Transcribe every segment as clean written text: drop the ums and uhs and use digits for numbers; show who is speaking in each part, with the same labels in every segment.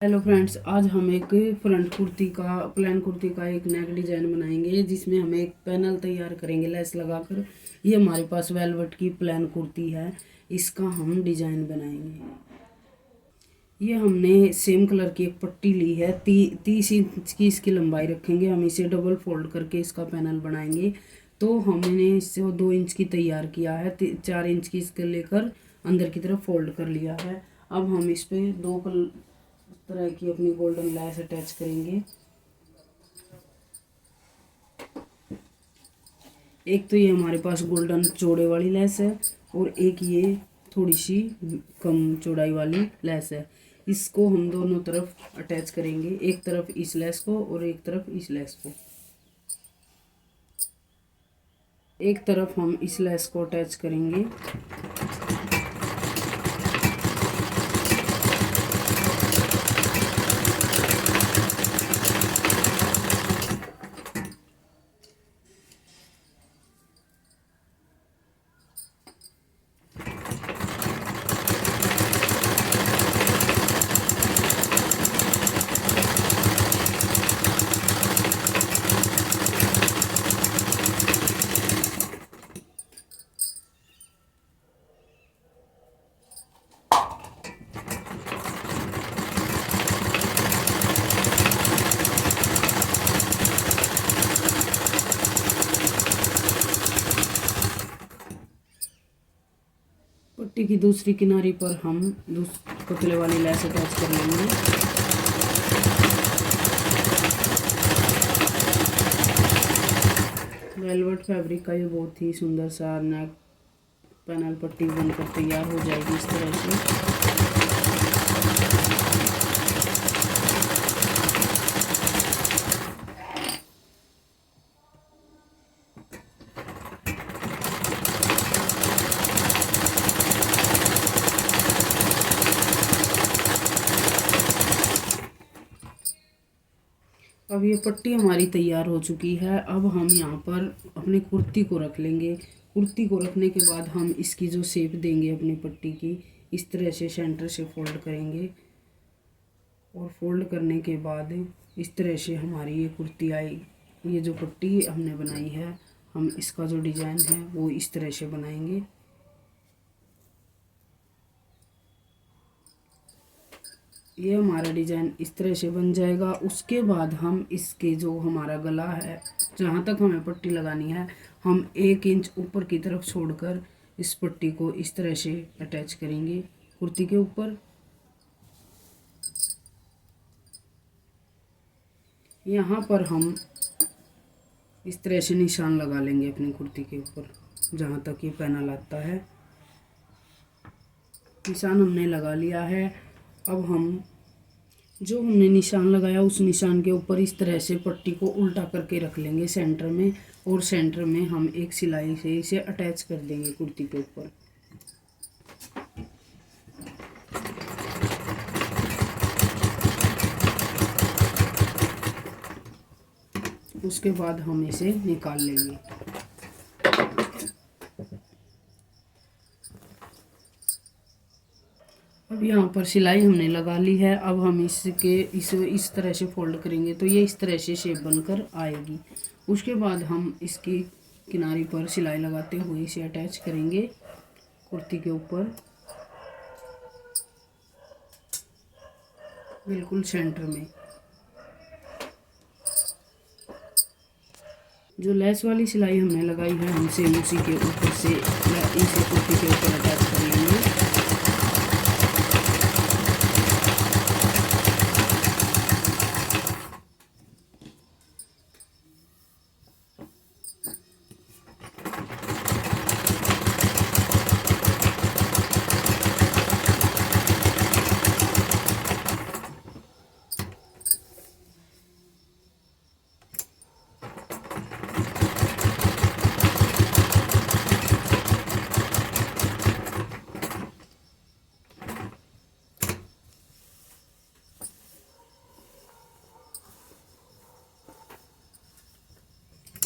Speaker 1: Hello friends, आज हम एक फ्रंट कुर्ती का प्लान कुर्ती का एक नेक डिजाइन बनाएंगे जिसमें हम एक पैनल तैयार करेंगे लेस लगाकर। ये हमारे पास वेलवेट की प्लान कुर्ती है, इसका हम डिजाइन बनाएंगे। ये हमने सेम कलर की एक पट्टी ली है, 30 इंच की इसकी लंबाई रखेंगे। हम इसे डबल फोल्ड करके इसका पैनल बनाएंगे। तो हमने इससे 2 इंच की तैयार किया है, 4 इंच की इसके लेकर अंदर की तरफ फोल्ड कर लिया है। अब हम इस पे दो तरह की अपनी गोल्डन लेस अटैच करेंगे। एक तो ये हमारे पास गोल्डन चौड़े वाली लेस है और एक ये थोड़ी सी कम चौड़ाई वाली लेस है। इसको हम दोनों तरफ अटैच करेंगे, एक तरफ इस लेस को और एक तरफ इस लेस को। एक तरफ हम इस लेस को अटैच करेंगे, पट्टी की दूसरी किनारी पर हम पतले वाली लेस अटैच कर लेंगे। वेलवेट फैब्रिक का ये बहुत ही सुंदर सा नेक पैनल पट्टी बनकर तैयार हो जाएगी इस तरह से। अब ये पट्टी हमारी तैयार हो चुकी है। अब हम यहाँ पर अपनी कुर्ती को रख लेंगे। कुर्ती को रखने के बाद हम इसकी जो शेप देंगे अपनी पट्टी की, इस तरह से सेंटर से फोल्ड करेंगे और फोल्ड करने के बाद इस तरह से हमारी ये कुर्ती आई। ये जो पट्टी हमने बनाई है, हम इसका जो डिज़ाइन है वो इस तरह से बनाएंगे। ये हमारा डिज़ाइन इस तरह से बन जाएगा। उसके बाद हम इसके जो हमारा गला है, जहाँ तक हमें पट्टी लगानी है, हम 1 इंच ऊपर की तरफ छोड़कर इस पट्टी को इस तरह से अटैच करेंगे कुर्ती के ऊपर। यहाँ पर हम इस तरह से निशान लगा लेंगे अपनी कुर्ती के ऊपर, जहाँ तक ये पैनल आता है। निशान हमने लगा लिया है। अब हम जो हमने निशान लगाया उस निशान के ऊपर इस तरह से पट्टी को उल्टा करके रख लेंगे सेंटर में, और सेंटर में हम एक सिलाई से इसे अटैच कर देंगे कुर्ती के ऊपर। उसके बाद हम इसे निकाल लेंगे। अब यहाँ पर सिलाई हमने लगा ली है। अब हम इस तरह से फोल्ड करेंगे तो ये इस तरह से शेप बनकर आएगी। उसके बाद हम इसकी किनारी पर सिलाई लगाते हुए इसे अटैच करेंगे कुर्ती के ऊपर, बिल्कुल सेंटर में। जो लेस वाली सिलाई हमने लगाई है, हम सेम उसी के ऊपर से इसे कुर्ती के ऊपर अटैच कर लेंगे।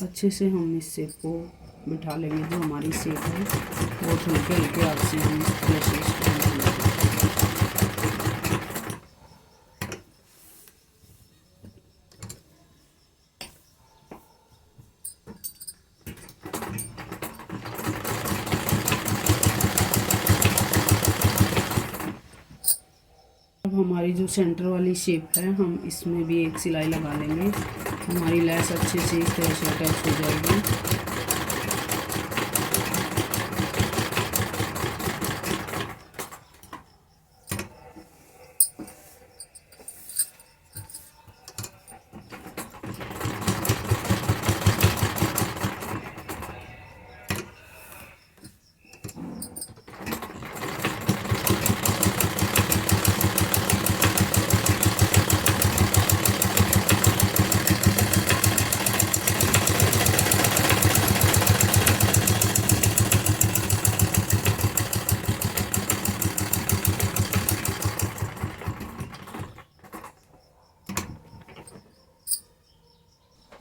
Speaker 1: अच्छे से हम इस शेप को बिठा लेंगे। जो हमारी शेप है वो हल्के हल्के हाथ से हम इस तरह से हमारी जो सेंटर वाली शेप है हम इसमें भी एक सिलाई लगा लेंगे। हमारी लेस अच्छे से इस तरह से अटैच हो जाएगी।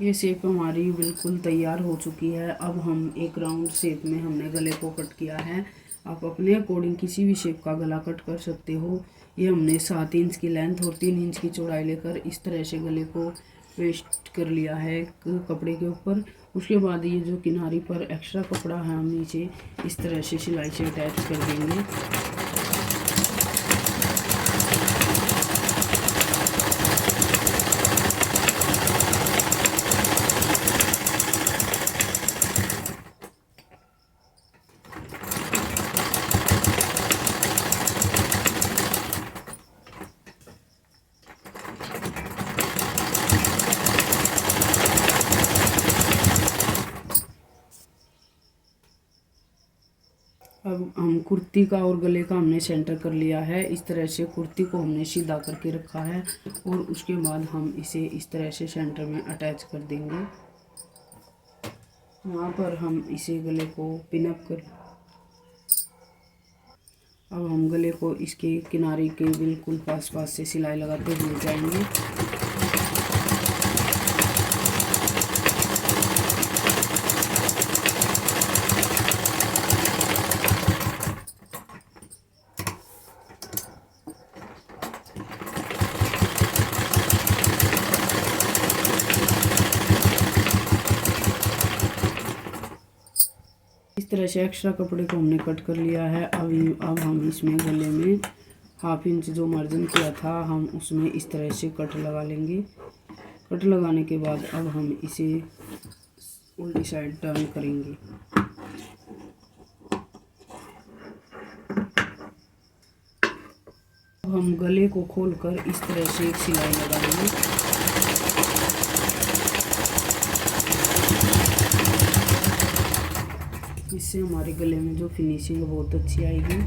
Speaker 1: ये शेप हमारी बिल्कुल तैयार हो चुकी है। अब हम एक राउंड शेप में हमने गले को कट किया है। आप अपने अकॉर्डिंग किसी भी शेप का गला कट कर सकते हो। ये हमने 7 इंच की लेंथ और 3 इंच की चौड़ाई लेकर इस तरह से गले को पेस्ट कर लिया है कपड़े के ऊपर। उसके बाद ये जो किनारी पर एक्स्ट्रा कपड़ा है हम नीचे इस तरह से सिलाई से अटैच कर देंगे। अब हम कुर्ती का और गले का हमने सेंटर कर लिया है। इस तरह से कुर्ती को हमने सीधा करके रखा है और उसके बाद हम इसे इस तरह से सेंटर में अटैच कर देंगे। वहाँ पर हम इसे गले को पिनअप कर। अब हम गले को इसके किनारे के बिल्कुल पास से सिलाई लगाते हुए जाएंगे। इस तरह से एक्स्ट्रा कपड़े को हमने कट कर लिया है। अब हम इसमें गले में 1/2 इंच जो मार्जिन किया था हम उसमें इस तरह से कट लगा लेंगे। कट लगाने के बाद अब हम इसे उल्टी साइड टर्न करेंगे। अब हम गले को खोलकर इस तरह से एक सिलाई लगाएंगे। इससे हमारे गले में जो फिनिशिंग बहुत अच्छी आएगी।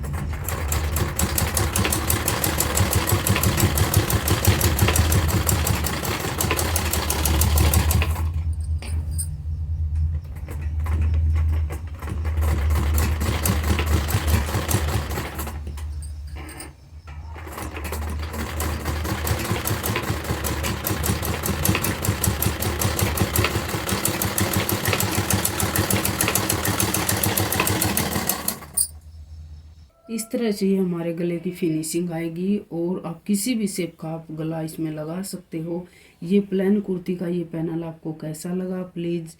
Speaker 1: इस तरह से ये हमारे गले की फिनिशिंग आएगी और आप किसी भी शेप का आप गला इसमें लगा सकते हो। ये प्लेन कुर्ती का ये पैनल आपको कैसा लगा प्लीज़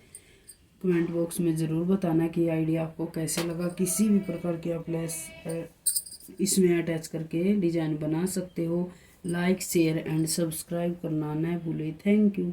Speaker 1: कमेंट बॉक्स में ज़रूर बताना कि आइडिया आपको कैसे लगा। किसी भी प्रकार की आप लेस इसमें अटैच करके डिज़ाइन बना सकते हो। लाइक शेयर एंड सब्सक्राइब करना न भूलें। Thank you.